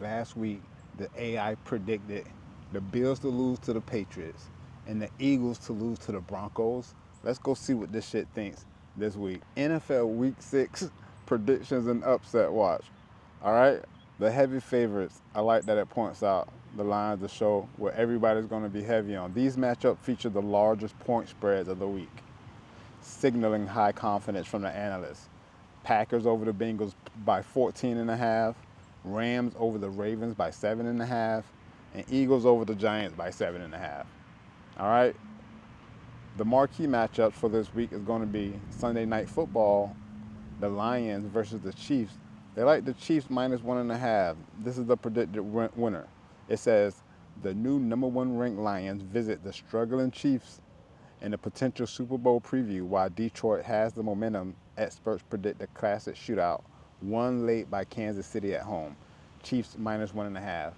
last week the AI predicted the Bills to lose to the Patriots and the Eagles to lose to the Broncos. Let's go see what this shit thinks this week. NFL Week 6 predictions and upset watch. All right? The heavy favorites, I like that it points out the lines to show where everybody's going to be heavy on. These matchups feature the largest point spreads of the week, signaling high confidence from the analysts. Packers over the Bengals by 14.5, Rams over the Ravens by 7.5, and Eagles over the Giants by 7.5. All right? The marquee matchup for this week is going to be Sunday Night Football, the Lions versus the Chiefs. They like the Chiefs minus 1.5. This is the predicted winner. It says the new #1 ranked Lions visit the struggling Chiefs in a potential Super Bowl preview, while Detroit has the momentum. Experts predict a classic shootout, won late by Kansas City at home. Chiefs minus 1.5.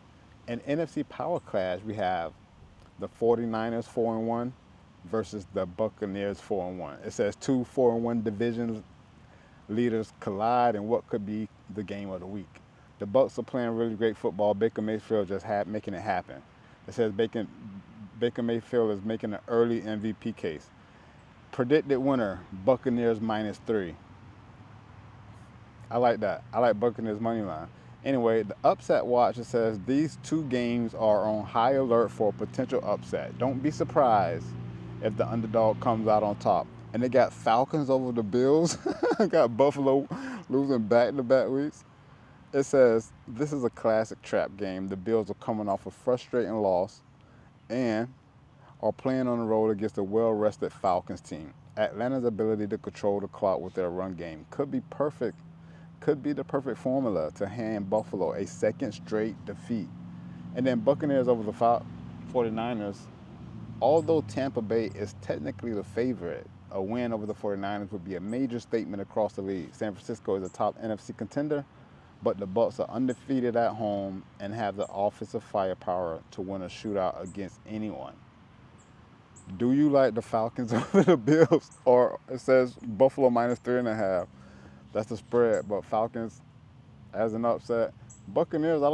In NFC Power Clash, we have the 49ers 4-1 versus the Buccaneers 4-1. It says two 4-1 division leaders collide in what could be the game of the week. The Bucs are playing really great football. Baker Mayfield just making it happen. It says Baker Mayfield is making an early MVP case. Predicted winner, Buccaneers minus 3. I like that. I like Buccaneers money line. Anyway, the upset watch, it says these two games are on high alert for a potential upset. Don't be surprised if the underdog comes out on top. And they got Falcons over the Bills. Got Buffalo losing back-to-back weeks. It says this is a classic trap game. The Bills are coming off a frustrating loss and are playing on the road against a well-rested Falcons team. Atlanta's ability to control the clock with their run game could be the perfect formula to hand Buffalo a second straight defeat. And then Buccaneers over the 49ers. Although Tampa Bay is technically the favorite, a win over the 49ers would be a major statement across the league. San Francisco is a top NFC contender, but the Bucs are undefeated at home and have the offensive firepower to win a shootout against anyone. Do you like the Falcons over the Bills? Or it says Buffalo minus 3.5. That's the spread, but Falcons as an upset. Buccaneers, I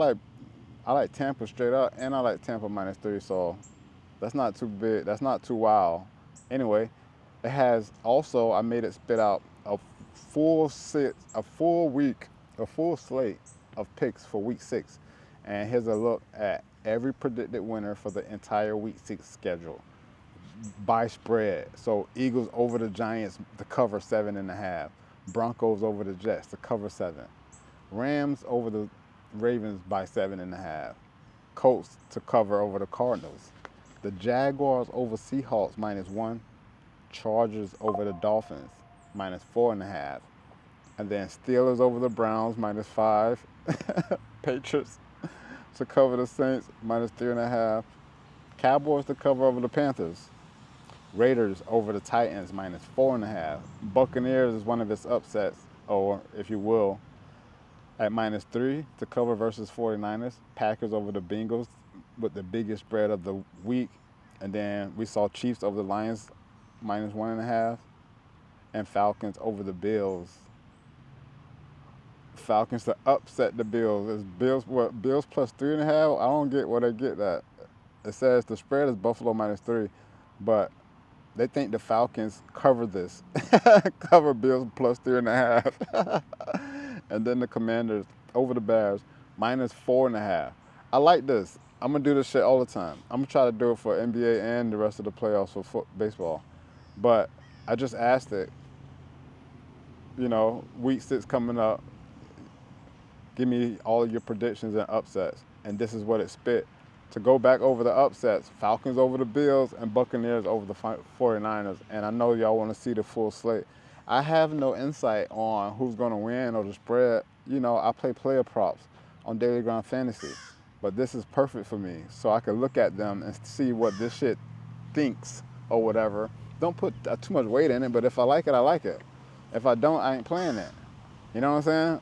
like Tampa straight up, and I like Tampa minus 3, so that's not too big. That's not too wild. Anyway, it has also, I made it spit out a full slate of picks for week 6. And here's a look at every predicted winner for the entire week 6 schedule by spread. So Eagles over the Giants to cover 7.5. Broncos over the Jets to cover 7. Rams over the Ravens by 7.5. Colts to cover over the Cardinals. The Jaguars over Seahawks minus 1. Chargers over the Dolphins minus 4.5. And then Steelers over the Browns minus 5. Patriots to cover the Saints minus 3.5. Cowboys to cover over the Panthers. Raiders over the Titans minus 4.5. Buccaneers is one of its upsets, or if you will, at minus 3 to cover versus 49ers. Packers over the Bengals with the biggest spread of the week. And then we saw Chiefs over the Lions minus 1.5. And Falcons over the Bills. Falcons to upset the Bills. Is Bills plus 3.5? I don't get where they get that. It says the spread is Buffalo minus 3, but they think the Falcons cover this. Cover Bills plus 3.5. And then the Commanders over the Bears minus 4.5. I like this. I'm going to do this shit all the time. I'm going to try to do it for NBA and the rest of the playoffs for baseball. But I just asked it, week 6 coming up, give me all of your predictions and upsets. And this is what it spit. To go back over the upsets, Falcons over the Bills and Buccaneers over the 49ers. And I know y'all want to see the full slate. I have no insight on who's going to win or the spread. I play player props on Daily Grind Fantasy. But this is perfect for me. So I can look at them and see what this shit thinks or whatever. Don't put too much weight in it, but if I like it, I like it. If I don't, I ain't playing it. You know what I'm saying?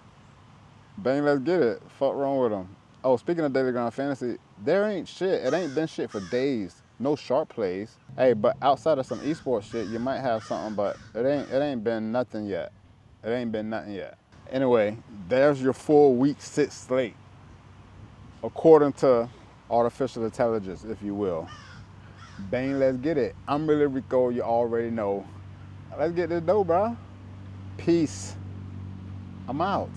Bang, let's get it. Fuck wrong with them. Oh, speaking of Daily Grind Fantasy, there ain't shit. It ain't been shit for days. No sharp plays. Hey, but outside of some esports shit, you might have something, but it ain't been nothing yet. It ain't been nothing yet. Anyway, there's your full week 6 slate. according to artificial intelligence, if you will. Bang, let's get it. I'm ReallyRico, you already know. Let's get this dough, bro. Peace. I'm out.